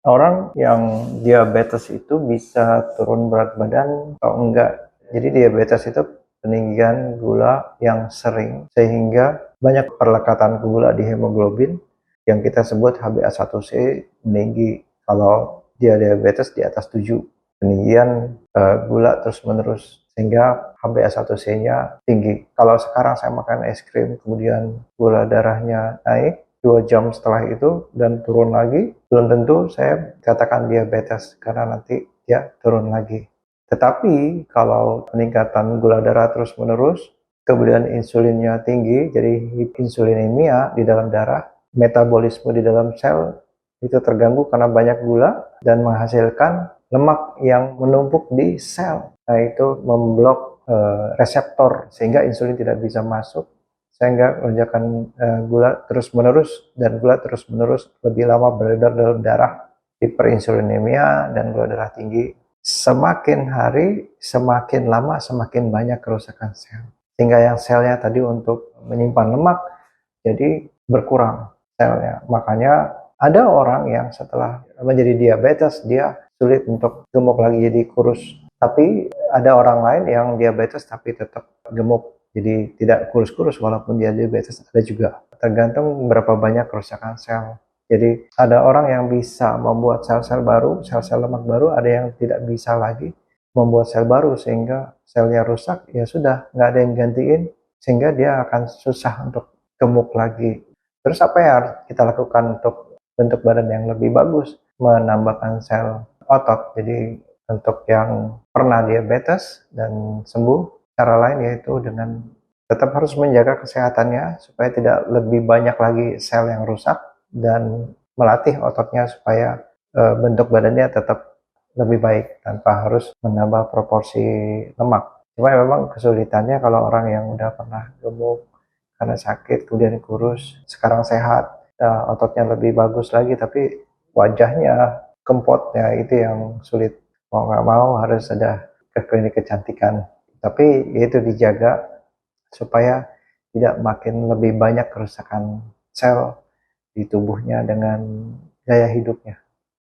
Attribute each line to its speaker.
Speaker 1: Orang yang diabetes itu bisa turun berat badan atau enggak. Jadi diabetes itu peninggian gula yang sering sehingga banyak perlekatan gula di hemoglobin yang kita sebut HbA1c meninggi kalau dia diabetes di atas 7. Peninggian gula terus-menerus sehingga HbA1c-nya tinggi. Kalau sekarang saya makan es krim kemudian gula darahnya naik 2 jam setelah itu dan turun lagi, belum tentu saya katakan diabetes karena nanti dia turun lagi. Tetapi kalau peningkatan gula darah terus-menerus, kemudian insulinnya tinggi, jadi insulinemia di dalam darah, metabolisme di dalam sel itu terganggu karena banyak gula dan menghasilkan lemak yang menumpuk di sel. Nah, itu memblok reseptor sehingga insulin tidak bisa masuk sehingga lonjakan gula terus-menerus dan gula terus-menerus lebih lama beredar dalam darah, hiperinsulinemia dan gula darah tinggi. Semakin hari, semakin lama, semakin banyak kerusakan sel. Sehingga yang selnya tadi untuk menyimpan lemak, jadi berkurang selnya. Makanya ada orang yang setelah menjadi diabetes, dia sulit untuk gemuk lagi jadi kurus. Tapi ada orang lain yang diabetes tapi tetap gemuk. Jadi tidak kurus-kurus walaupun dia diabetes, ada juga. Tergantung berapa banyak kerusakan sel. Jadi ada orang yang bisa membuat sel-sel baru, sel-sel lemak baru, ada yang tidak bisa lagi membuat sel baru sehingga selnya rusak, ya sudah nggak ada yang gantiin sehingga dia akan susah untuk gemuk lagi. Terus apa yang harus kita lakukan untuk bentuk badan yang lebih bagus? Menambahkan sel otot. Jadi untuk yang pernah diabetes dan sembuh, cara lain yaitu dengan tetap harus menjaga kesehatannya supaya tidak lebih banyak lagi sel yang rusak dan melatih ototnya supaya bentuk badannya tetap lebih baik tanpa harus menambah proporsi lemak. Cuma memang kesulitannya kalau orang yang udah pernah gemuk karena sakit kemudian kurus, sekarang sehat, ototnya lebih bagus lagi tapi wajahnya, kempotnya itu yang sulit. Mau nggak mau harus ada ke klinik kecantikan. Tapi itu dijaga supaya tidak makin lebih banyak kerusakan sel di tubuhnya dengan gaya hidupnya.